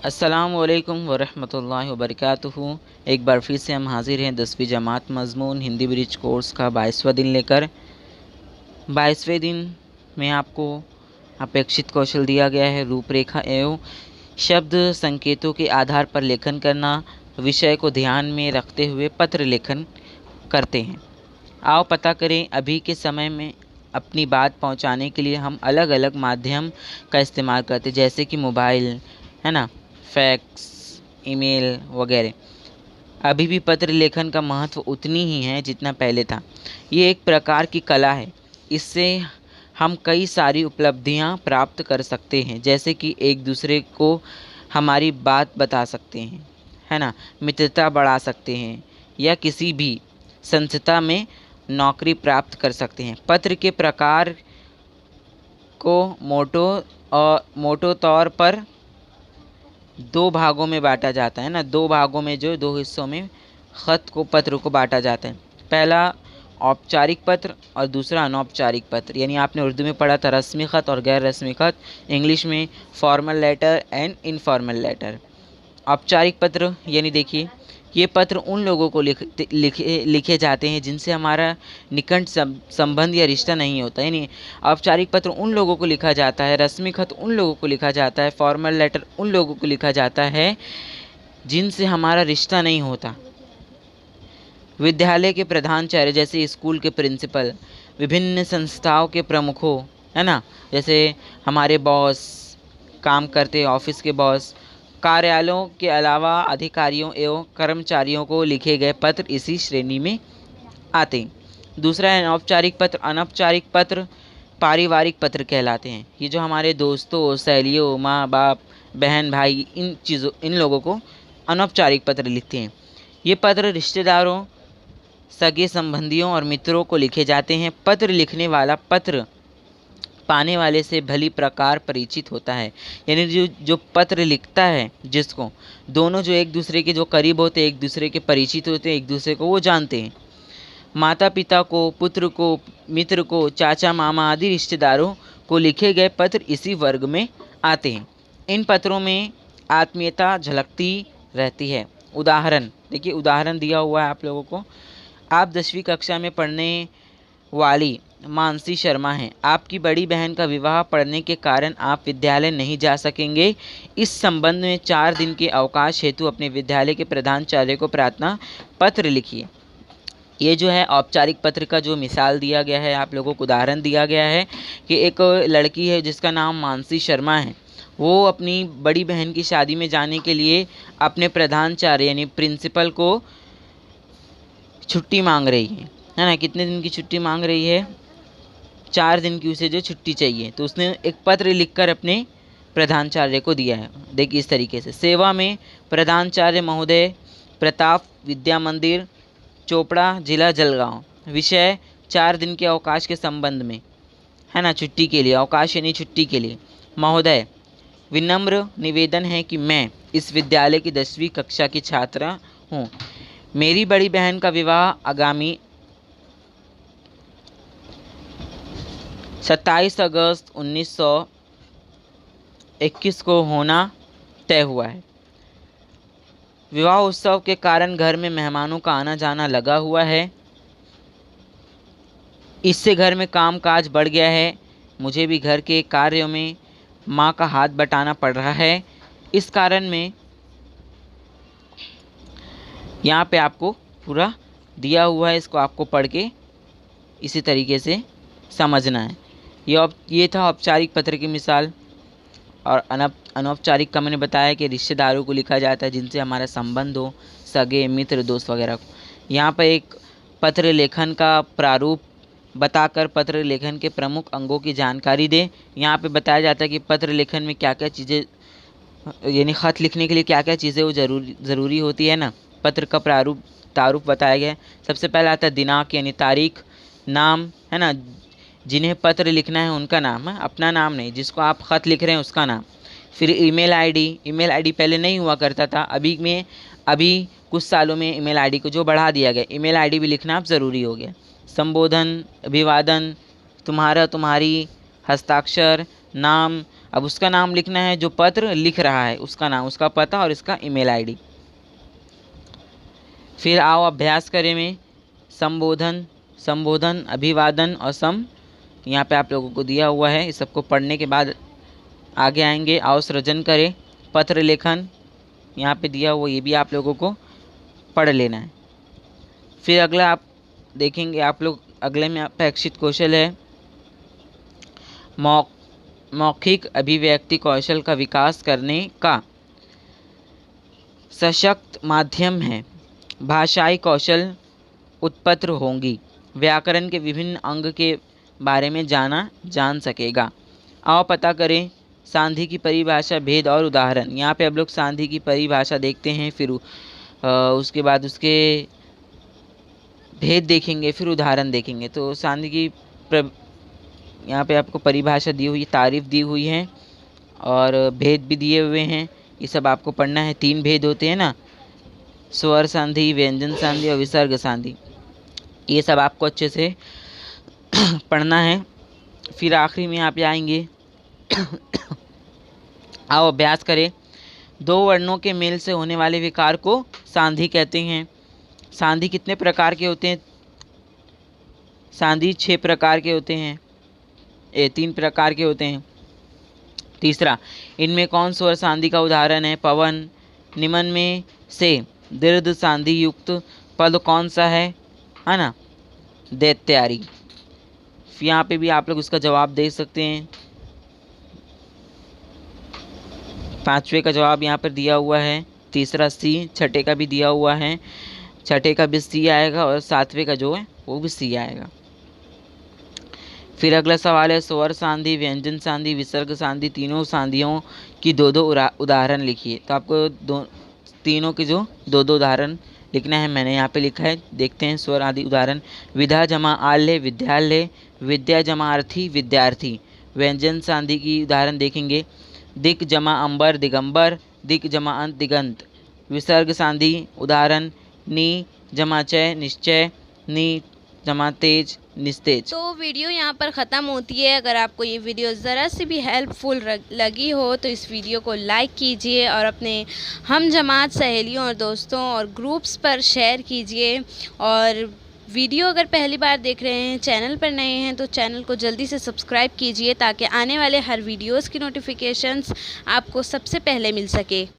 अस्सलामुअलैकुम वरहमतुल्लाहि वबरकातुहू। एक बार फिर से हम हाजिर हैं 10वीं जमात मज़मून हिंदी ब्रिज कोर्स का 22वां दिन लेकर। 22वें दिन में आपको अपेक्षित कौशल दिया गया है रूपरेखा एवं शब्द संकेतों के आधार पर लेखन करना। विषय को ध्यान में रखते हुए पत्र लेखन करते हैं। आओ पता करें, अभी के समय में अपनी बात पहुंचाने के लिए हम अलग अलग माध्यम का इस्तेमाल करते हैं, जैसे कि मोबाइल, है ना, फैक्स, ईमेल वगैरह। अभी भी पत्र लेखन का महत्व उतनी ही है जितना पहले था। ये एक प्रकार की कला है। इससे हम कई सारी उपलब्धियां प्राप्त कर सकते हैं, जैसे कि एक दूसरे को हमारी बात बता सकते हैं, है ना, मित्रता बढ़ा सकते हैं या किसी भी संस्था में नौकरी प्राप्त कर सकते हैं। पत्र के प्रकार को मोटो तौर पर दो भागों में बांटा जाता है ना, दो भागों में, जो दो हिस्सों में पत्र को बांटा जाता है। पहला औपचारिक पत्र और दूसरा अनौपचारिक पत्र। यानी आपने उर्दू में पढ़ा था रस्मी ख़त और गैर रस्मी ख़त, इंग्लिश में formal letter and informal letter. औपचारिक पत्र यानी देखिए, ये पत्र उन लोगों को लिखे जाते हैं जिनसे हमारा निकट संबंध या रिश्ता नहीं होता। यानी औपचारिक पत्र उन लोगों को लिखा जाता है, रस्मी खत उन लोगों को लिखा जाता है, फॉर्मल लेटर उन लोगों को लिखा जाता है जिनसे हमारा रिश्ता नहीं होता। विद्यालय के प्रधानाचार्य, जैसे स्कूल के प्रिंसिपल, विभिन्न संस्थाओं के प्रमुखों, है ना, जैसे हमारे बॉस, काम करते ऑफिस के बॉस, कार्यालयों के अलावा अधिकारियों एवं कर्मचारियों को लिखे गए पत्र इसी श्रेणी में आते हैं। दूसरा है अनौपचारिक पत्र। अनौपचारिक पत्र पारिवारिक पत्र कहलाते हैं। ये जो हमारे दोस्तों, सहेलियों, माँ बाप, बहन भाई, इन लोगों को अनौपचारिक पत्र लिखते हैं। ये पत्र रिश्तेदारों, सगे संबंधियों और मित्रों को लिखे जाते हैं। पत्र लिखने वाला पत्र पाने वाले से भली प्रकार परिचित होता है। यानी जो पत्र लिखता है, जिसको दोनों जो एक दूसरे के जो करीब होते हैं, एक दूसरे के परिचित होते हैं, एक दूसरे को वो जानते हैं। माता पिता को, पुत्र को, मित्र को, चाचा मामा आदि रिश्तेदारों को लिखे गए पत्र इसी वर्ग में आते हैं। इन पत्रों में आत्मीयता झलकती रहती है। उदाहरण देखिए, उदाहरण दिया हुआ है आप लोगों को। आप 10वीं कक्षा में पढ़ने वाली मानसी शर्मा हैं। आपकी बड़ी बहन का विवाह पड़ने के कारण आप विद्यालय नहीं जा सकेंगे। इस संबंध में 4 दिन के अवकाश हेतु अपने विद्यालय के प्रधानाचार्य को प्रार्थना पत्र लिखिए। ये जो है औपचारिक पत्र का जो मिसाल दिया गया है, आप लोगों को उदाहरण दिया गया है कि एक लड़की है जिसका नाम मानसी शर्मा है। वो अपनी बड़ी बहन की शादी में जाने के लिए अपने प्रधानाचार्य यानी प्रिंसिपल को छुट्टी मांग रही है ना। कितने दिन की छुट्टी मांग रही है? 4 दिन की उसे जो छुट्टी चाहिए। तो उसने एक पत्र लिखकर अपने प्रधानाचार्य को दिया है। देखिए इस तरीके से। सेवा में प्रधानाचार्य महोदय, प्रताप विद्या मंदिर, चोपड़ा, जिला जलगांव। विषय 4 दिन के अवकाश के संबंध में, है ना, छुट्टी के लिए, अवकाश यानी छुट्टी के लिए। महोदय, विनम्र निवेदन है कि मैं इस विद्यालय की 10वीं कक्षा की छात्रा हूँ। मेरी बड़ी बहन का विवाह आगामी 27 अगस्त 1921 को होना तय हुआ है। विवाह उत्सव के कारण घर में मेहमानों का आना जाना लगा हुआ है। इससे घर में कामकाज बढ़ गया है। मुझे भी घर के कार्यों में माँ का हाथ बटाना पड़ रहा है। इस कारण में यहाँ पे आपको पूरा दिया हुआ है, इसको आपको पढ़ के इसी तरीके से समझना है। ये था औपचारिक पत्र की मिसाल। और अनौपचारिक का मैंने बताया कि रिश्तेदारों को लिखा जाता है जिनसे हमारा संबंध हो, सगे, मित्र, दोस्त वगैरह को। यहाँ पर एक पत्र लेखन का प्रारूप बताकर पत्र लेखन के प्रमुख अंगों की जानकारी दे। यहाँ पे बताया जाता है कि पत्र लेखन में क्या क्या चीज़ें, यानी ख़त लिखने के लिए क्या क्या चीज़ें वो ज़रूरी होती है ना। पत्र का तारुफ बताया गया है। सबसे पहले आता है दिनांक यानी तारीख, नाम, है ना, जिन्हें पत्र लिखना है उनका नाम है, अपना नाम नहीं, जिसको आप ख़त लिख रहे हैं उसका नाम। फिर ईमेल आईडी पहले नहीं हुआ करता था, अभी कुछ सालों में ईमेल आईडी को जो बढ़ा दिया गया, ईमेल आईडी भी लिखना अब ज़रूरी हो गया। संबोधन, अभिवादन, तुम्हारा, तुम्हारी, हस्ताक्षर, नाम, अब उसका नाम लिखना है, जो पत्र लिख रहा है उसका नाम, उसका पता और इसका ईमेल आईडी। फिर आओ अभ्यास करें में संबोधन, संबोधन, अभिवादन और सम, यहाँ पे आप लोगों को दिया हुआ है। इस सबको पढ़ने के बाद आगे आएंगे। आओ सृजन करें, पत्र लेखन, यहाँ पे दिया हुआ, ये भी आप लोगों को पढ़ लेना है। फिर अगला आप देखेंगे आप लोग, अगले में अपेक्षित कौशल है मौखिक अभिव्यक्ति कौशल का विकास करने का सशक्त माध्यम है। भाषाई कौशल उत्पन्न होंगी, व्याकरण के विभिन्न अंग के बारे में जान सकेगा। आओ पता करें सांधि की परिभाषा, भेद और उदाहरण। यहाँ पे अब लोग सांधि की परिभाषा देखते हैं, फिर उसके बाद उसके भेद देखेंगे, फिर उदाहरण देखेंगे। तो सांधि की यहाँ पे आपको परिभाषा दी हुई, तारीफ दी हुई है और भेद भी दिए हुए हैं। ये सब आपको पढ़ना है। 3 भेद होते हैं ना, स्वर संधि, व्यंजन संधि और विसर्ग संधि। ये सब आपको अच्छे से पढ़ना है। फिर आखिरी में यहाँ पे आएंगे आओ अभ्यास करें। 2 वर्णों के मेल से होने वाले विकार को सांधि कहते हैं। सांधि कितने प्रकार के होते हैं? सांधि 6 प्रकार के होते हैं, 3 प्रकार के होते हैं। तीसरा, इनमें कौन स्वर सांधि का उदाहरण है? पवन। निम्न में से दीर्घ सांधि युक्त पद कौन सा है ना? दैत्यारी। यहाँ पे भी आप लोग उसका जवाब दे सकते हैं। 5वें का जवाब यहाँ पर दिया हुआ है, तीसरा सी, छठे का भी दिया हुआ है, छठे का भी सी आएगा और 7वें का जो है वो भी सी आएगा। फिर अगला सवाल है स्वर सांधि, व्यंजन सांधि, विसर्ग सांधि, तीनों सांधियों की 2-2 उदाहरण लिखिए। तो आपको तीनों के जो 2-2 उदाहरण लिखना है। मैंने यहाँ पे लिखा है, देखते हैं स्वर आदि उदाहरण। विधा जमा आल्य विद्यालय, विद्या जमा अर्थी विद्यार्थी। व्यंजन सांधि की उदाहरण देखेंगे, दिक जमा अंबर दिगंबर, दिक जमा अंत दिगंत। विसर्ग सांधि उदाहरण, नी जमा चय निश्चय, नी जमा तेज निस्तेज। तो वीडियो यहाँ पर ख़त्म होती है। अगर आपको ये वीडियो ज़रा सी भी हेल्पफुल लगी हो तो इस वीडियो को लाइक कीजिए और अपने हम जमात सहेलियों और दोस्तों और ग्रुप्स पर शेयर कीजिए। और वीडियो अगर पहली बार देख रहे हैं, चैनल पर नए हैं, तो चैनल को जल्दी से सब्सक्राइब कीजिए ताकि आने वाले हर वीडियोज़ की नोटिफिकेशंस आपको सबसे पहले मिल सके।